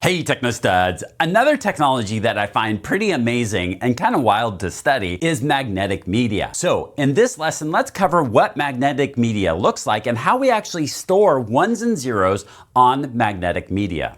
Hey TechKnowStuds! Another technology that I find pretty amazing and kind of wild to study is magnetic media. So in this lesson, let's cover what magnetic media looks like and how we actually store ones and zeros on magnetic media.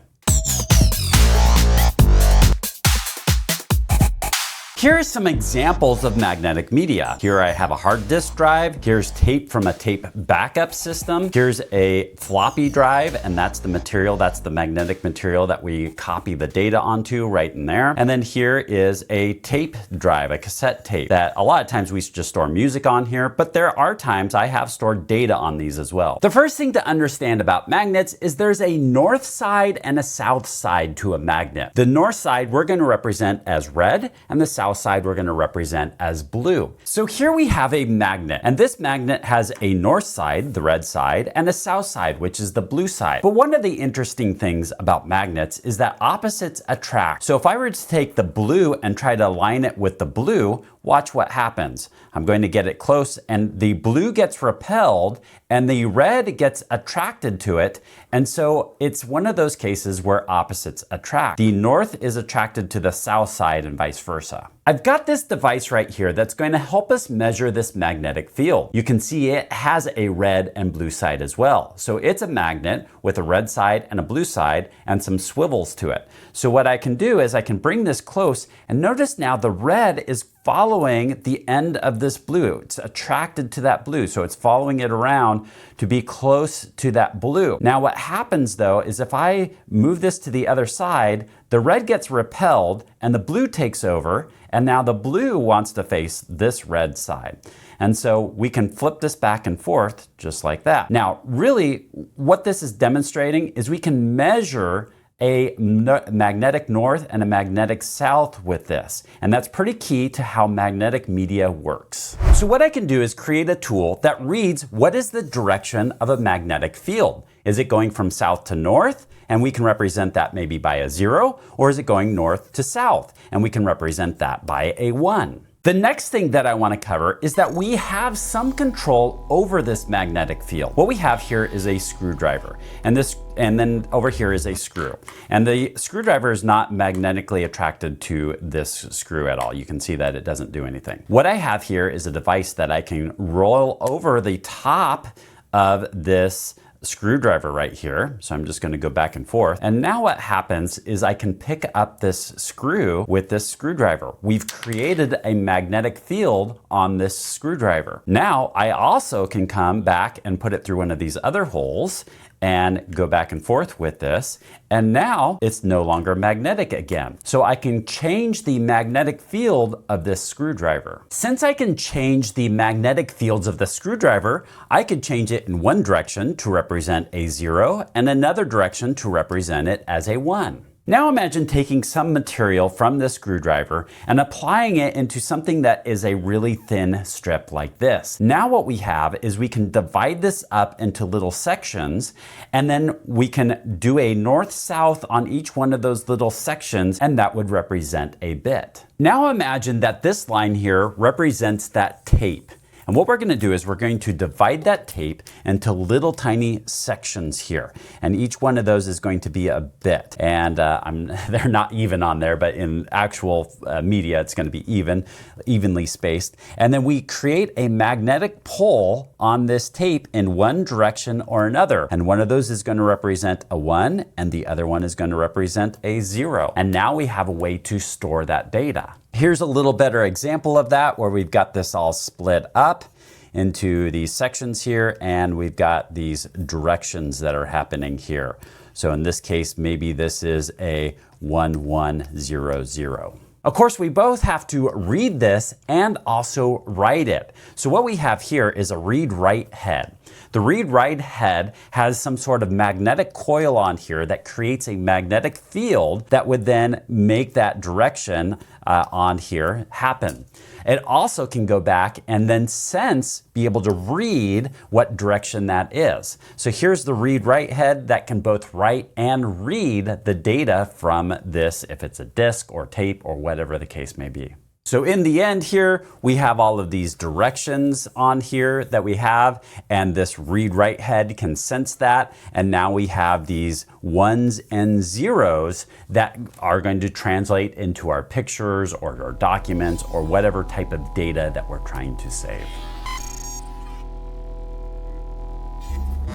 Here are some examples of magnetic media. Here I have a hard disk drive. Here's tape from a tape backup system. Here's a floppy drive, and that's the material, that's the magnetic material that we copy the data onto right in there. And then here is a tape drive, a cassette tape, that a lot of times we just store music on here, but there are times I have stored data on these as well. The first thing to understand about magnets is there's a north side and a south side to a magnet. The north side we're going to represent as red, and the south side we're going to represent as blue. So here we have a magnet, and this magnet has a north side, the red side, and a south side, which is the blue side. But one of the interesting things about magnets is that opposites attract. So if I were to take the blue and try to align it with the blue, watch what happens. I'm going to get it close, and the blue gets repelled and the red gets attracted to it. And so it's one of those cases where opposites attract. The north is attracted to the south side and vice versa. I've got this device right here that's going to help us measure this magnetic field. You can see it has a red and blue side as well. So it's a magnet with a red side and a blue side and some swivels to it. So what I can do is I can bring this close, and notice now the red is following the end of this blue. It's attracted to that blue, so it's following it around to be close to that blue. Now what happens though is if I move this to the other side, the red gets repelled and the blue takes over, and now the blue wants to face this red side. And so we can flip this back and forth just like that. Now really what this is demonstrating is we can measure a magnetic north and a magnetic south with this. And that's pretty key to how magnetic media works. So what I can do is create a tool that reads what is the direction of a magnetic field. Is it going from south to north? And we can represent that maybe by a 0, or is it going north to south? And we can represent that by a 1. The next thing that I want to cover is that we have some control over this magnetic field. What we have here is a screwdriver, and then over here is a screw. And the screwdriver is not magnetically attracted to this screw at all. You can see that it doesn't do anything. What I have here is a device that I can roll over the top of this screwdriver right here. So I'm just going to go back and forth. And now what happens is I can pick up this screw with this screwdriver. We've created a magnetic field on this screwdriver. Now I also can come back and put it through one of these other holes and go back and forth with this. And now it's no longer magnetic again. So I can change the magnetic field of this screwdriver. Since I can change the magnetic fields of the screwdriver, I could change it in one direction to represent a 0 and another direction to represent it as a 1. Now imagine taking some material from this screwdriver and applying it into something that is a really thin strip like this. Now what we have is we can divide this up into little sections, and then we can do a north-south on each one of those little sections, and that would represent a bit. Now imagine that this line here represents that tape. And what we're going to do is we're going to divide that tape into little tiny sections here. And each one of those is going to be a bit. And they're not even on there, but in actual media, it's going to be evenly spaced. And then we create a magnetic pole on this tape in one direction or another. And one of those is going to represent a 1, and the other one is going to represent a 0. And now we have a way to store that data. Here's a little better example of that, where we've got this all split up into these sections here, and we've got these directions that are happening here. So in this case, maybe this is a 1, 1, 0, 0. Of course, we both have to read this and also write it. So what we have here is a read-write head. The read-write head has some sort of magnetic coil on here that creates a magnetic field that would then make that direction on here happen. It also can go back and then be able to read what direction that is. So here's the read-write head that can both write and read the data from this, if it's a disk or tape or whatever the case may be. So in the end here, we have all of these directions on here that we have, and this read-write head can sense that. And now we have these ones and zeros that are going to translate into our pictures or our documents or whatever type of data that we're trying to save.